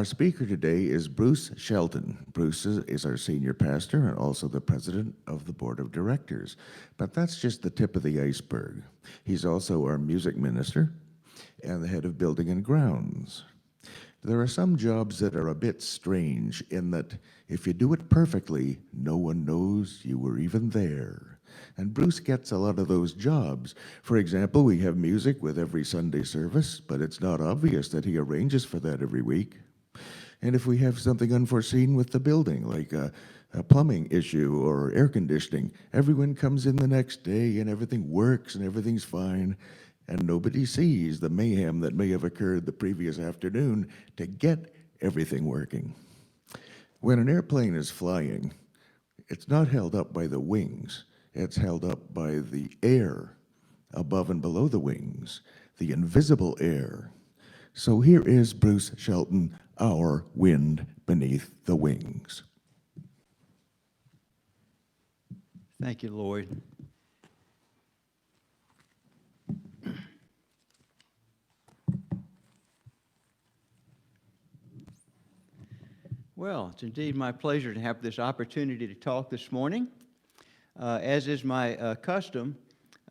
speaker today is Bruce Shelton. Bruce is our senior pastor and also the president of the board of directors. But that's just the tip of the iceberg. He's also our music minister and the head of building and grounds. There are some jobs that are a bit strange in that if you do it perfectly, no one knows you were even there. And Bruce gets a lot of those jobs. For example, we have music with every Sunday service, but it's not obvious that he arranges for that every week. And if we have something unforeseen with the building, like a plumbing issue or air conditioning, everyone comes in the next day and everything works and everything's fine, and nobody sees the mayhem that may have occurred the previous afternoon to get everything working. When an airplane is flying, it's not held up by the wings. It's held up by the air above and below the wings, the invisible air. So here is Bruce Shelton, our wind beneath the wings. Thank you, Lloyd. Well, it's indeed my pleasure to have this opportunity to talk this morning. As is my custom,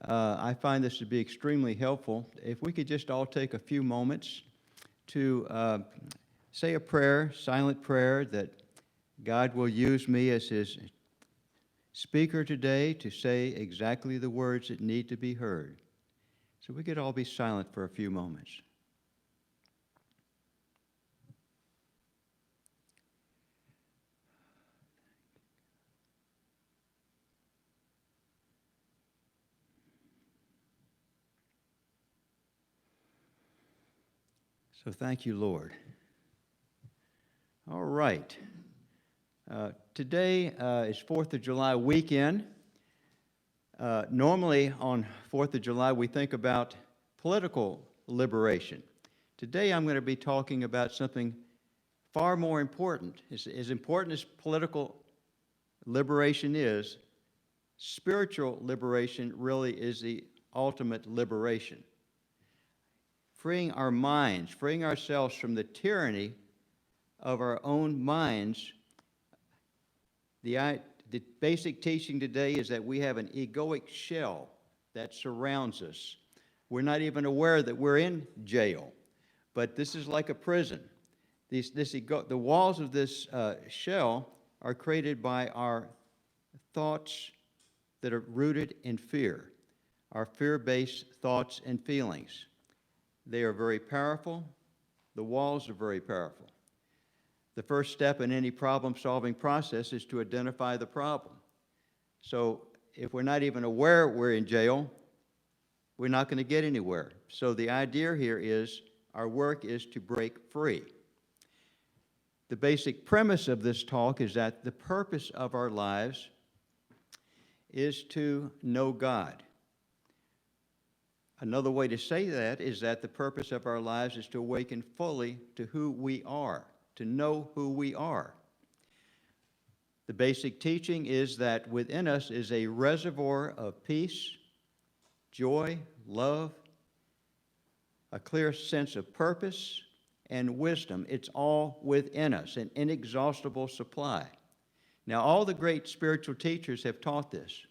I find this to be extremely helpful. If we could just all take a few moments to say a prayer, silent prayer, that God will use me as His speaker today to say exactly the words that need to be heard. So we could all be silent for a few moments. So thank you, Lord. All right. Today is 4th of July weekend. Normally on 4th of July we think about political liberation. Today I'm going to be talking about something far more important. As important as political liberation is, spiritual liberation really is the ultimate liberation. Freeing our minds, freeing ourselves from the tyranny of our own minds. The basic teaching today is that we have an egoic shell that surrounds us. We're not even aware that we're in jail, but this is like a prison. The walls of this shell are created by our thoughts that are rooted in fear, our fear-based thoughts and feelings. They are very powerful. The walls are very powerful. The first step in any problem-solving process is to identify the problem. So if we're not even aware we're in jail, we're not going to get anywhere. So the idea here is our work is to break free. The basic premise of this talk is that the purpose of our lives is to know God. Another way to say that is that the purpose of our lives is to awaken fully to who we are, to know who we are. The basic teaching is that within us is a reservoir of peace, joy, love, a clear sense of purpose, and wisdom. It's all within us, an inexhaustible supply. Now, all the great spiritual teachers have taught this.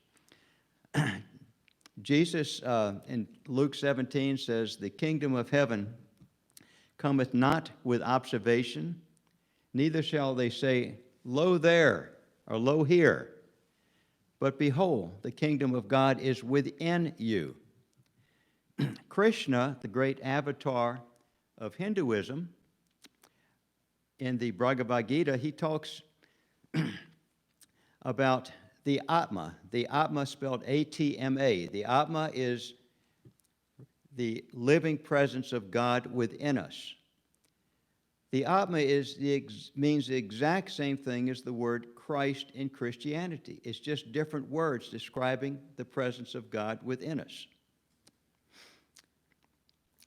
Jesus in Luke 17 says, "The kingdom of heaven cometh not with observation, neither shall they say, Lo there, or Lo here. But behold, the kingdom of God is within you." Krishna, the great avatar of Hinduism, in the Bhagavad Gita, he talks about the Atma spelled A-T-M-A. The Atma is the living presence of God within us. The Atma means the exact same thing as the word Christ in Christianity. It's just different words describing the presence of God within us.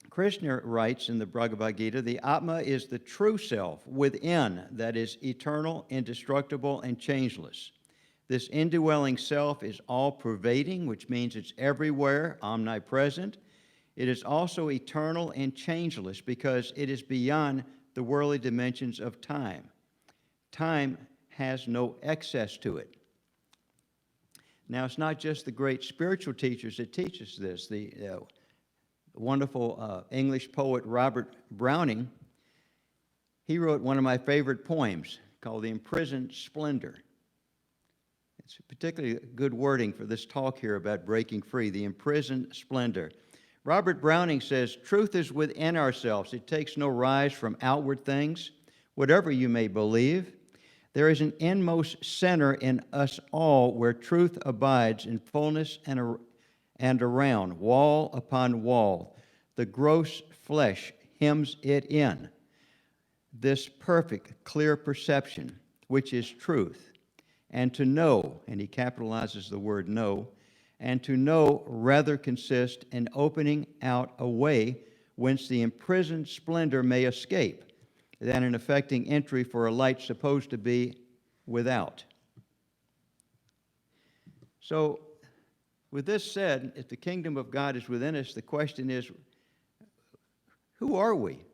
Krishna writes in the Bhagavad Gita, the Atma is the true self within that is eternal, indestructible, and changeless. This indwelling self is all-pervading, which means it's everywhere, omnipresent. It is also eternal and changeless because it is beyond the worldly dimensions of time. Time has no excess to it. Now, it's not just the great spiritual teachers that teach us this. The wonderful English poet Robert Browning, he wrote one of my favorite poems called The Imprisoned Splendor. It's particularly good wording for this talk here about breaking free, the imprisoned splendor. Robert Browning says, "Truth is within ourselves. It takes no rise from outward things, whatever you may believe. There is an inmost center in us all where truth abides in fullness and around, wall upon wall. The gross flesh hems it in. This perfect, clear perception, which is truth. And to know," and he capitalizes the word know, "and to know rather consists in opening out a way whence the imprisoned splendor may escape, than in effecting entry for a light supposed to be without." So, with this said, if the kingdom of God is within us, the question is, who are we?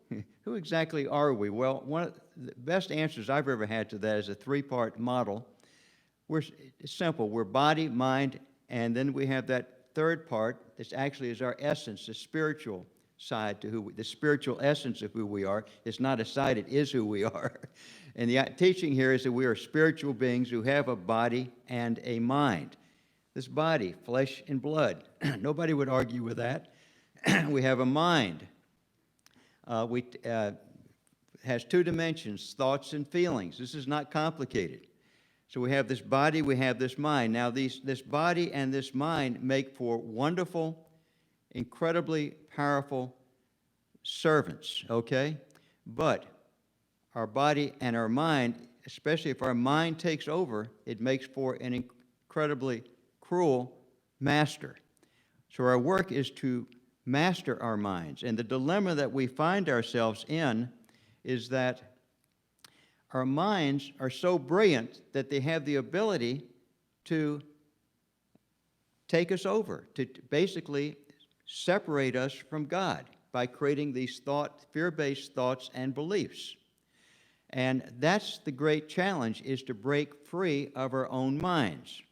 Who exactly are we? Well, one of the best answers I've ever had to that is a three-part model. It's simple. We're body, mind, and then we have that third part that actually is our essence, the spiritual side to the spiritual essence of who we are. It's not a side, it is who we are. And the teaching here is that we are spiritual beings who have a body and a mind. This body, flesh and blood. Nobody would argue with that. We have a mind. Has two dimensions, thoughts and feelings. This is not complicated. So we have this body, we have this mind. Now, this body and this mind make for wonderful, incredibly powerful servants, okay? But our body and our mind, especially if our mind takes over, it makes for an incredibly cruel master. So our work is to master our minds. And the dilemma that we find ourselves in is that our minds are so brilliant that they have the ability to take us over, to basically separate us from God by creating these fear-based thoughts and beliefs. And that's the great challenge, is to break free of our own minds.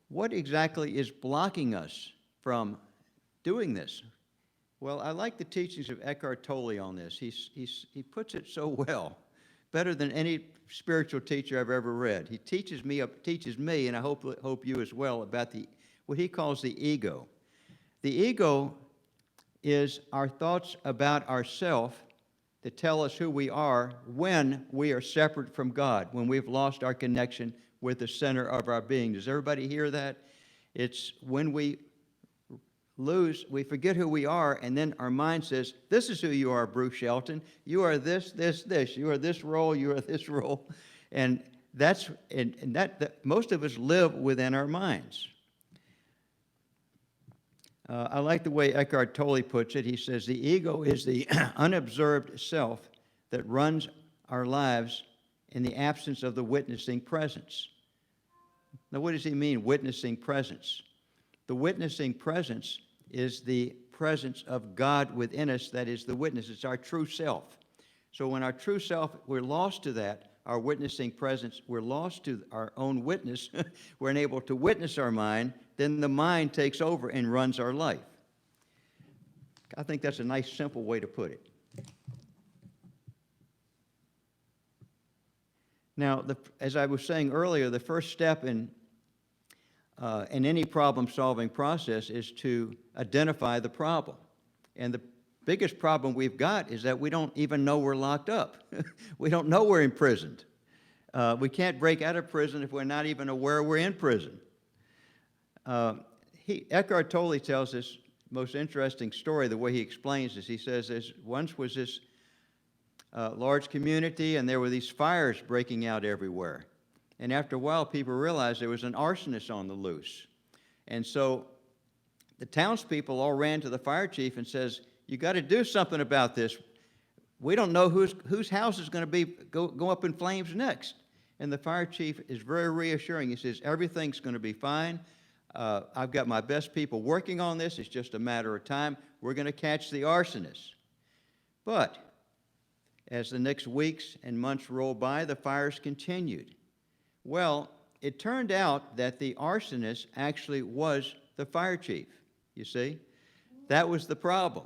What exactly is blocking us from doing this? Well, I like the teachings of Eckhart Tolle on this. He puts it so well, better than any spiritual teacher I've ever read. He teaches me, and I hope you as well, about what he calls the ego. The ego is our thoughts about ourselves that tell us who we are when we are separate from God, when we've lost our connection with the center of our being. Does everybody hear that? It's when we forget who we are, and then our mind says, "This is who you are, Bruce Shelton. You are this, this, this. You are this role, you are this role." And most of us live within our minds. I like the way Eckhart Tolle puts it. He says, the ego is the unobserved self that runs our lives in the absence of the witnessing presence. Now, what does he mean, witnessing presence? The witnessing presence is the presence of God within us that is the witness. It's our true self. So when our true self, we're lost to that, our witnessing presence, we're lost to our own witness, we're unable to witness our mind, then the mind takes over and runs our life. I think that's a nice, simple way to put it. Now, as I was saying earlier, the first step in any problem-solving process is to identify the problem. And the biggest problem we've got is that we don't even know we're locked up. We don't know we're imprisoned. We can't break out of prison if we're not even aware we're in prison. Eckhart Tolle tells this most interesting story, the way he explains this. He says once was this large community, and there were these fires breaking out everywhere. And after a while, people realized there was an arsonist on the loose. And so the townspeople all ran to the fire chief and says, "You got to do something about this. We don't know whose house is going to go up in flames next." And the fire chief is very reassuring. He says, "Everything's going to be fine. I've got my best people working on this. It's just a matter of time. We're going to catch the arsonist." But as the next weeks and months rolled by, the fires continued. Well, it turned out that the arsonist actually was the fire chief, you see? That was the problem.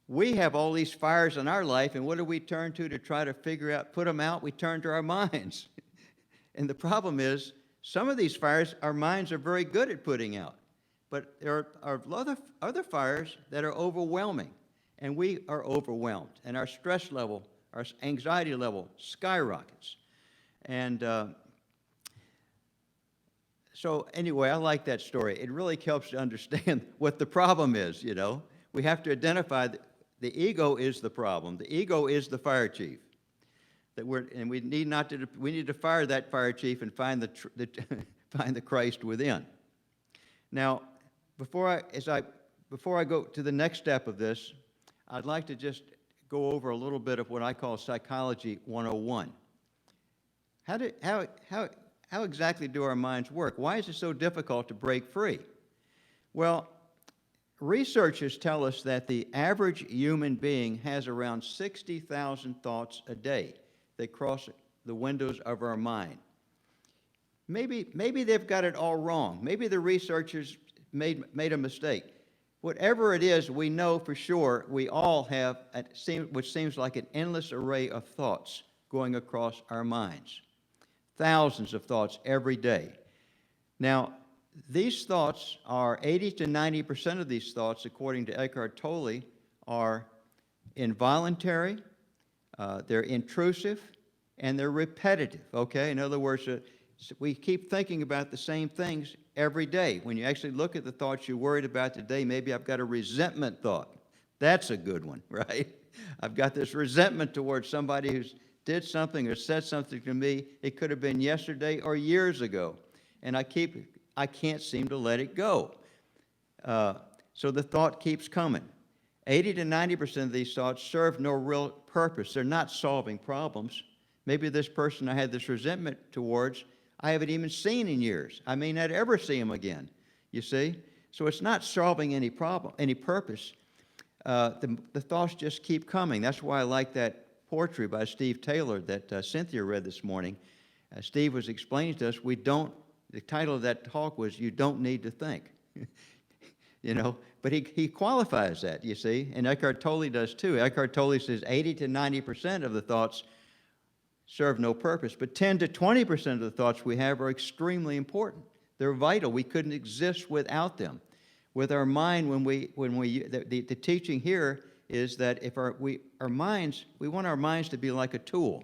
We have all these fires in our life, and what do we turn to try to figure out, put them out? We turn to our minds. And the problem is, some of these fires, our minds are very good at putting out. But there are other fires that are overwhelming, and we are overwhelmed, and our stress level, our anxiety level skyrockets. And so anyway, I like that story. It really helps to understand what the problem is, you know. We have to identify that the ego is the problem. The ego is the fire chief. We need to fire that fire chief and find the Christ within. Now, before I go to the next step of this, I'd like to just go over a little bit of what I call Psychology 101. How exactly do our minds work? Why is it so difficult to break free? Well, researchers tell us that the average human being has around 60,000 thoughts a day that cross the windows of our mind. Maybe they've got it all wrong. Maybe the researchers made a mistake. Whatever it is, we know for sure we all have which seems like an endless array of thoughts going across our minds. Thousands of thoughts every day. Now, these thoughts are 80 to 90% of these thoughts, according to Eckhart Tolle, are involuntary, they're intrusive, and they're repetitive, okay? In other words, we keep thinking about the same things every day. When you actually look at the thoughts you're worried about today, maybe I've got a resentment thought. That's a good one, right? I've got this resentment towards somebody who's did something or said something to me. It could have been yesterday or years ago, and I can't seem to let it go. So the thought keeps coming. 80 to 90% of these thoughts serve no real purpose. They're not solving problems. Maybe this person I had this resentment towards, I haven't even seen in years. I may not ever see him again, you see? So it's not solving any problem, any purpose. The thoughts just keep coming. That's why I like that poetry by Steve Taylor that Cynthia read this morning. Steve was explaining to us, the title of that talk was, "You Don't Need to Think." You know, but he qualifies that, you see, and Eckhart Tolle does too. Eckhart Tolle says 80 to 90% of the thoughts serve no purpose, but 10 to 20% of the thoughts we have are extremely important. They're vital. We couldn't exist without them. With our mind, the teaching here is that if we want our minds to be like a tool.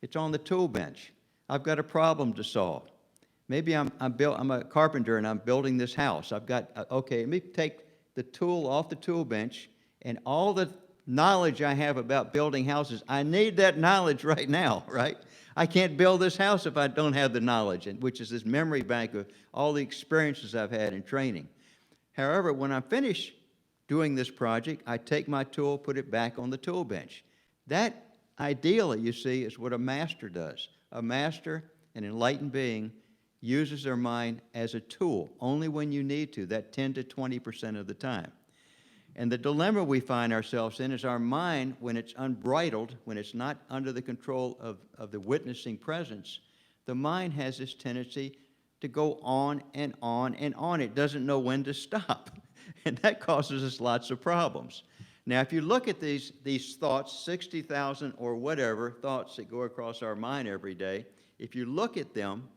It's on the tool bench. I've got a problem to solve. Maybe I'm a carpenter and I'm building this house. Okay, let me take the tool off the tool bench, and all the knowledge I have about building houses, I need that knowledge right now, right? I can't build this house if I don't have the knowledge, which is this memory bank of all the experiences I've had in training. However, when I'm finished doing this project, I take my tool, put it back on the tool bench. That, ideally, you see, is what a master does. A master, an enlightened being, uses their mind as a tool, only when you need to, that 10 to 20% of the time. And the dilemma we find ourselves in is our mind, when it's unbridled, when it's not under the control of the witnessing presence, the mind has this tendency to go on and on and on. It doesn't know when to stop. And that causes us lots of problems. Now, if you look at these thoughts, 60,000 or whatever thoughts that go across our mind every day, if you look at them,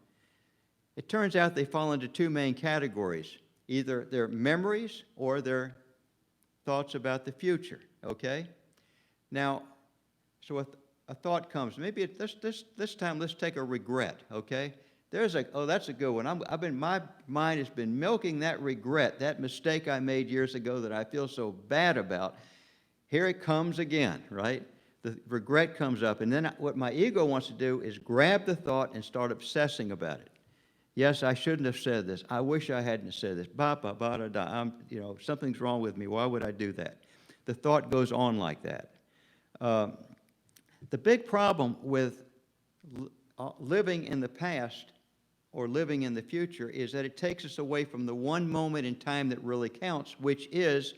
it turns out they fall into two main categories. Either they're memories or they're thoughts about the future, okay? Now, so a thought comes. Maybe this time let's take a regret, okay? That's a good one. My mind has been milking that regret, that mistake I made years ago that I feel so bad about. Here it comes again, right? The regret comes up, and then what my ego wants to do is grab the thought and start obsessing about it. Yes, I shouldn't have said this. I wish I hadn't said this. Something's wrong with me. Why would I do that? The thought goes on like that. The big problem with living in the past or living in the future is that it takes us away from the one moment in time that really counts, which is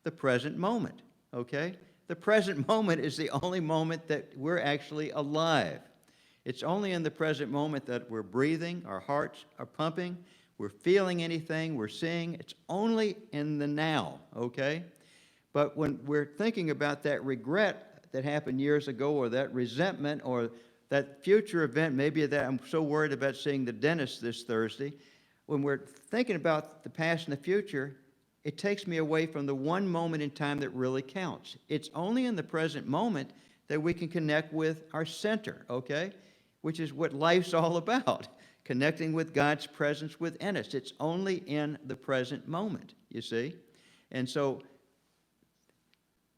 the present moment. okay? The present moment is the only moment that we're actually alive. It's only in the present moment that we're breathing, our hearts are pumping, we're feeling anything, we're seeing. It's only in the now, okay? But when we're thinking about that regret that happened years ago, or that resentment, or that future event, maybe that I'm so worried about seeing the dentist this Thursday, when we're thinking about the past and the future, it takes me away from the one moment in time that really counts. It's only in the present moment that we can connect with our center, okay? Which is what life's all about, connecting with God's presence within us. It's only in the present moment, you see? And so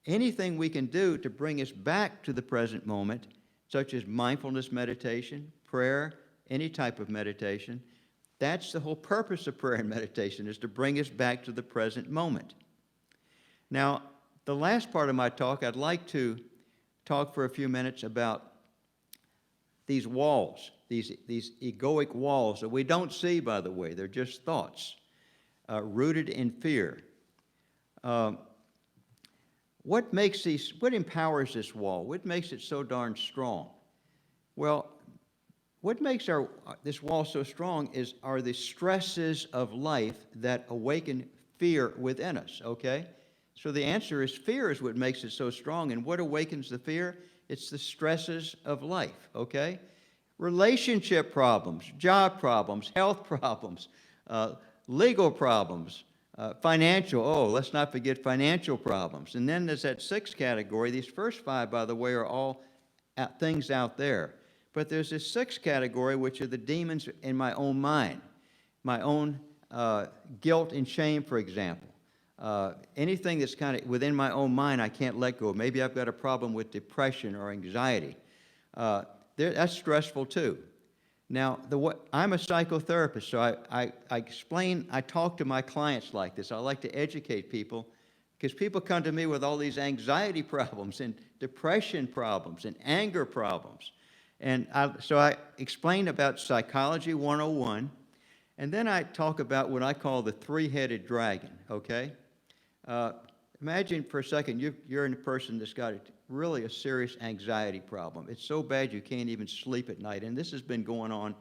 anything we can do to bring us back to the present moment, such as mindfulness meditation, prayer, any type of meditation, that's the whole purpose of prayer and meditation, is to bring us back to the present moment. Now, the last part of my talk, I'd like to talk for a few minutes about these walls, these egoic walls that we don't see, by the way. They're just thoughts rooted in fear. What empowers this wall? What makes it so darn strong? Well, what makes this wall so strong are the stresses of life that awaken fear within us, okay? So the answer is fear is what makes it so strong. And what awakens the fear? It's the stresses of life, okay? Relationship problems, job problems, health problems, legal problems, financial, let's not forget financial problems. And then there's that sixth category. These first five, by the way, are all things out there. But there's this sixth category, which are the demons in my own mind, my own guilt and shame, for example. Anything that's kind of within my own mind I can't let go. Maybe I've got a problem with depression or anxiety. That's stressful too. Now, I'm a psychotherapist, so I talk to my clients like this. I like to educate people, because people come to me with all these anxiety problems and depression problems and anger problems. And so I explain about Psychology 101, and then I talk about what I call the three-headed dragon, okay? Imagine for a second you're a person that's got really a serious anxiety problem. It's so bad you can't even sleep at night, and this has been going on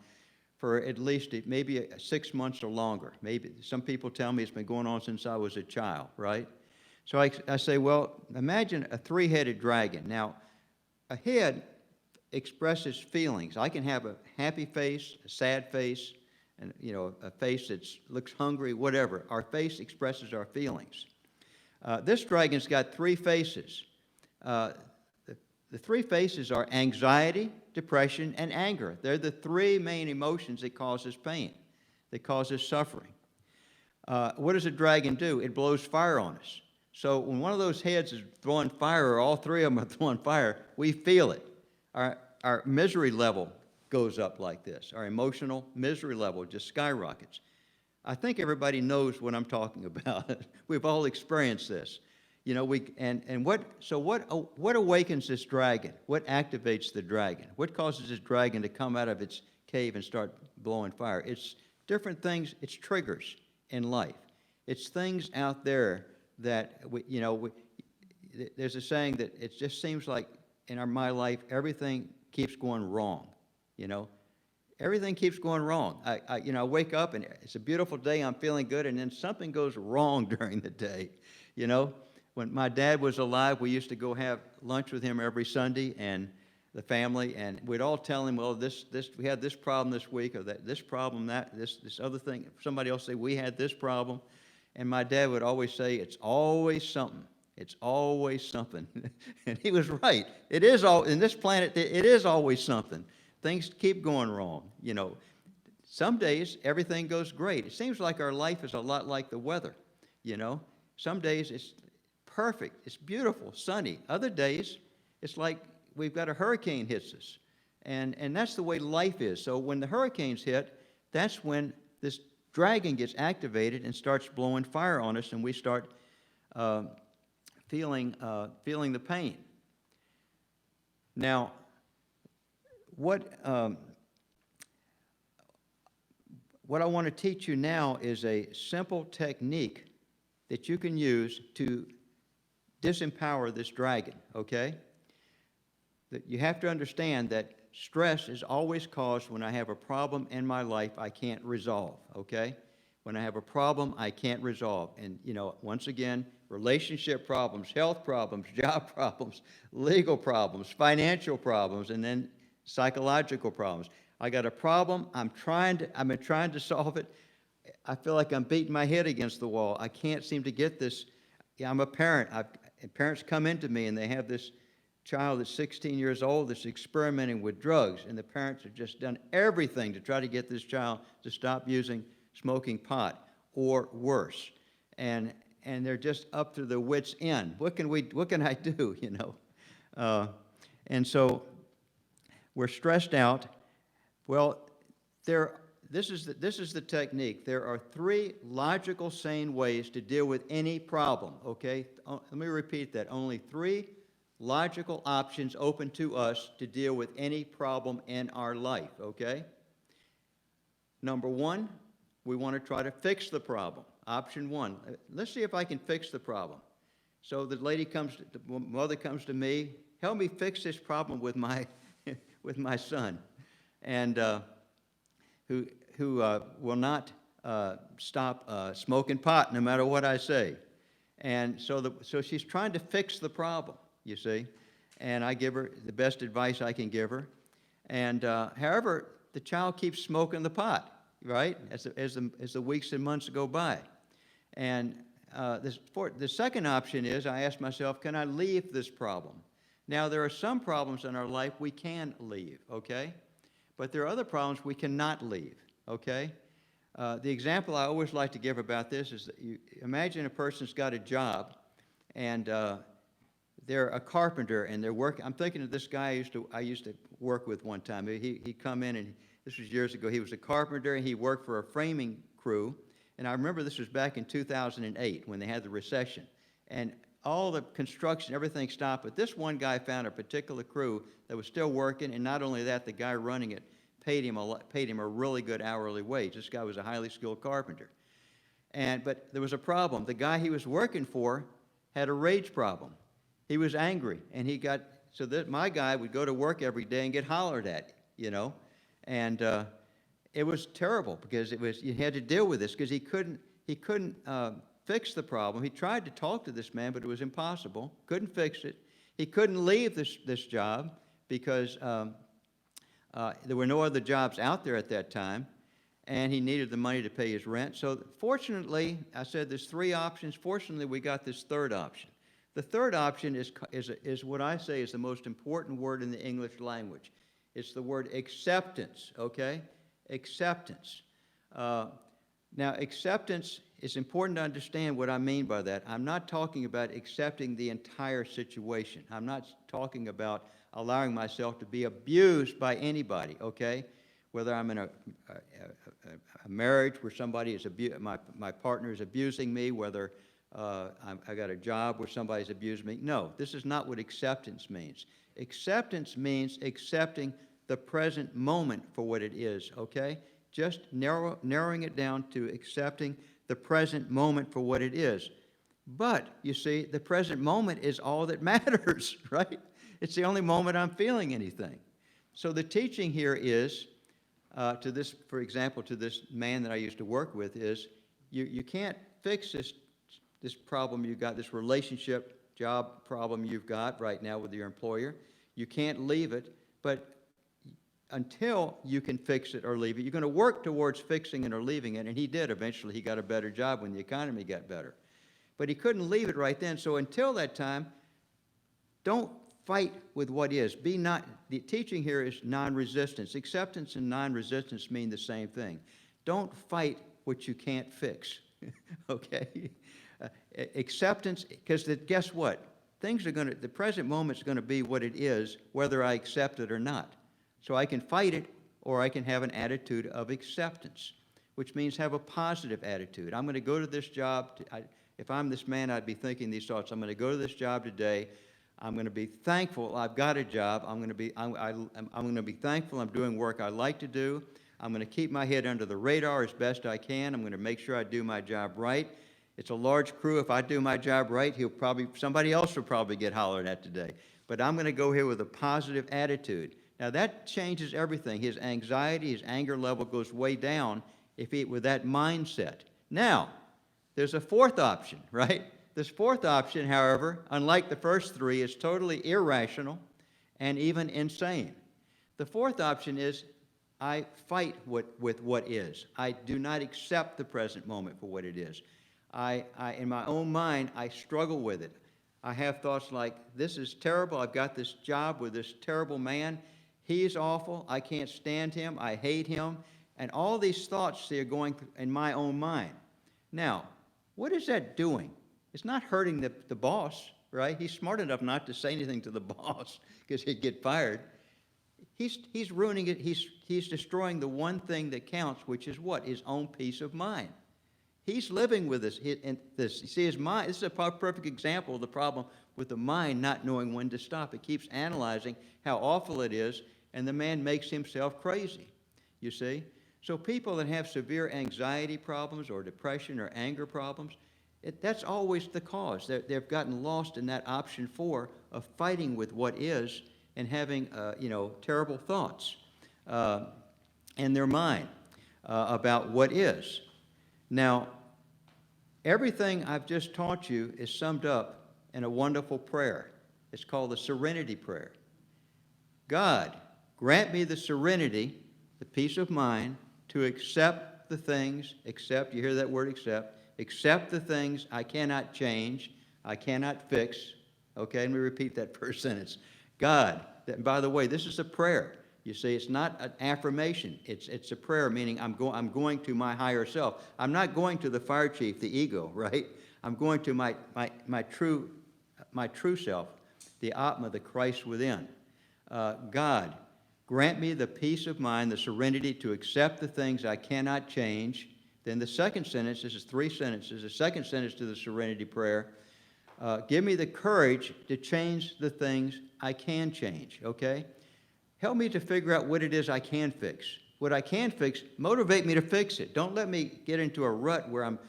for at least maybe 6 months or longer. Maybe some people tell me it's been going on since I was a child, right? So I say, well, imagine a three-headed dragon. Now, a head expresses feelings. I can have a happy face, a sad face, and a face that looks hungry, whatever. Our face expresses our feelings. This dragon's got three faces. The three faces are anxiety, depression, and anger. They're the three main emotions that causes pain, that causes suffering. What does a dragon do? It blows fire on us. So when one of those heads is throwing fire, or all three of them are throwing fire, we feel it. Our misery level goes up like this. Our emotional misery level just skyrockets. I think everybody knows what I'm talking about. We've all experienced this. What awakens this dragon? What activates the dragon? What causes this dragon to come out of its cave and start blowing fire? It's different things. It's triggers in life. It's things out there that there's a saying that it just seems like in my life everything keeps going wrong. Everything keeps going wrong. I wake up and it's a beautiful day. I'm feeling good, and then something goes wrong during the day. When my dad was alive, we used to go have lunch with him every Sunday, and the family, and we'd all tell him, well, we had this problem this week, or this problem, this other thing. Somebody else say, we had this problem. And my dad would always say, it's always something. It's always something. And he was right. It is all, in this planet, it is always something. Things keep going wrong. Some days everything goes great. It seems like our life is a lot like the weather. Some days it's perfect, it's beautiful, sunny. Other days it's like we've got a hurricane hits us. And that's the way life is. So when the hurricanes hit, that's when this dragon gets activated and starts blowing fire on us, and we start feeling the pain. Now, what I want to teach you now is a simple technique that you can use to disempower this dragon, okay? That you have to understand that stress is always caused when I have a problem in my life I can't resolve, okay? When I have a problem I can't resolve. And, once again, relationship problems, health problems, job problems, legal problems, financial problems, and then psychological problems. I got a problem, I've been trying to solve it. I feel like I'm beating my head against the wall. I can't seem to get this. I'm a parent. And parents come into me and they have this child that's 16 years old that's experimenting with drugs, and the parents have just done everything to try to get this child to stop smoking pot or worse. And they're just up to their wits' end. What can I do, And so we're stressed out. Well, this is the technique. There are 3 logical, sane ways to deal with any problem, okay? Let me repeat that. Only 3 logical options open to us to deal with any problem in our life, okay? Number 1, we want to try to fix the problem. Option 1, let's see if I can fix the problem. So the mother comes to me, help me fix this problem with my son, and who will not stop smoking pot no matter what I say. And so she's trying to fix the problem, you see, and I give her the best advice I can give her. And however, the child keeps smoking the pot, right, as the weeks and months go by. And the second option is I ask myself, can I leave this problem? Now, there are some problems in our life we can leave, okay? But there are other problems we cannot leave, okay? The example I always like to give about this is that you imagine a person's got a job, and they're a carpenter, and they're working. I'm thinking of this guy I used to work with one time. He'd come in, and this was years ago. He was a carpenter, and he worked for a framing crew. And I remember this was back in 2008 when they had the recession. And all the construction, everything stopped, but this one guy found a particular crew that was still working, and not only that, the guy running it paid him a really good hourly wage. This guy was a highly skilled carpenter. But there was a problem. The guy he was working for had a rage problem. He was angry, and my guy would go to work every day and get hollered at, and it was terrible because you had to deal with this because he couldn't fix the problem. He tried to talk to this man, but it was impossible. Couldn't fix it. He couldn't leave this job because there were no other jobs out there at that time, and he needed the money to pay his rent. So fortunately, I said there's 3 options. Fortunately, we got this third option. The third option is what I say is the most important word in the English language. It's the word acceptance, okay? Acceptance. Now, acceptance, it's important to understand what I mean by that. I'm not talking about accepting the entire situation. I'm not talking about allowing myself to be abused by anybody, okay? Whether I'm in a marriage where somebody is my partner is abusing me, whether I got a job where somebody's abused me. No, this is not what acceptance means. Acceptance means accepting the present moment for what it is, okay? Just narrowing it down to accepting the present moment for what it is. But, you see, the present moment is all that matters, right? It's the only moment I'm feeling anything. So the teaching here is, for example, to this man that I used to work with, is you can't fix this problem you've got, this relationship job problem you've got right now with your employer. You can't leave it, but until you can fix it or leave it, you're going to work towards fixing it or leaving it, and he did. Eventually, he got a better job when the economy got better. But he couldn't leave it right then, so until that time, don't fight with what is. The teaching here is non-resistance. Acceptance and non-resistance mean the same thing. Don't fight what you can't fix, okay? Acceptance, because guess what? The present moment's going to be what it is, whether I accept it or not. So I can fight it, or I can have an attitude of acceptance, which means have a positive attitude. I'm going to go to this job. If I'm this man, I'd be thinking these thoughts. I'm going to go to this job today. I'm going to be thankful I've got a job. I'm going to be thankful I'm doing work I like to do. I'm going to keep my head under the radar as best I can. I'm going to make sure I do my job right. It's a large crew. If I do my job right, somebody else will probably get hollered at today. But I'm going to go here with a positive attitude. Now that changes everything. His anxiety, his anger level goes way down with that mindset. Now, there's a fourth option, right? This fourth option, however, unlike the first three, is totally irrational and even insane. The fourth option is I fight with what is. I do not accept the present moment for what it is. In my own mind, I struggle with it. I have thoughts like, this is terrible. I've got this job with this terrible man. He's awful. I can't stand him. I hate him. And all these thoughts, they're going in my own mind. Now, what is that doing? It's not hurting the boss, right? He's smart enough not to say anything to the boss because he'd get fired. He's ruining it. He's destroying the one thing that counts, which is what? His own peace of mind. He's living with this. You see, his mind, this is a perfect example of the problem with the mind not knowing when to stop. It keeps analyzing how awful it is, and the man makes himself crazy, you see? So people that have severe anxiety problems or depression or anger problems, that's always the cause. They've gotten lost in that option 4 of fighting with what is and having, terrible thoughts in their mind about what is. Now, everything I've just taught you is summed up in a wonderful prayer. It's called the Serenity Prayer. God, grant me the serenity, the peace of mind, to accept the things, you hear that word accept the things I cannot change, I cannot fix. Okay, let me repeat that first sentence. God, by the way, this is a prayer. You see, it's not an affirmation. It's a prayer, meaning I'm going to my higher self. I'm not going to the fire chief, the ego, right? I'm going to my true self, the Atma, the Christ within. God, grant me the peace of mind, the serenity to accept the things I cannot change. Then the second sentence, this is 3 sentences, the second sentence to the Serenity Prayer, give me the courage to change the things I can change, okay? Help me to figure out what it is I can fix. What I can fix, motivate me to fix it. Don't let me get into a rut where I'm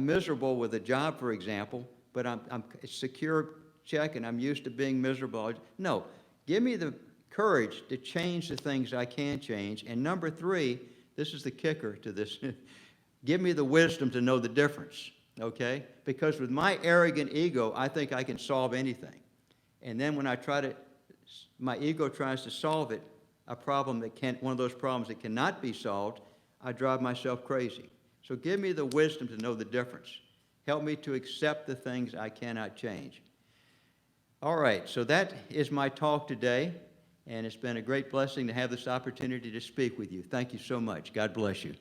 miserable with a job, for example, but I'm secure check and I'm used to being miserable. No, give me the courage to change the things I can change. And number 3, this is the kicker to this, give me the wisdom to know the difference, okay? Because with my arrogant ego, I think I can solve anything. And then when my ego tries to solve it, one of those problems that cannot be solved, I drive myself crazy. So give me the wisdom to know the difference. Help me to accept the things I cannot change. All right, so that is my talk today, and it's been a great blessing to have this opportunity to speak with you. Thank you so much. God bless you.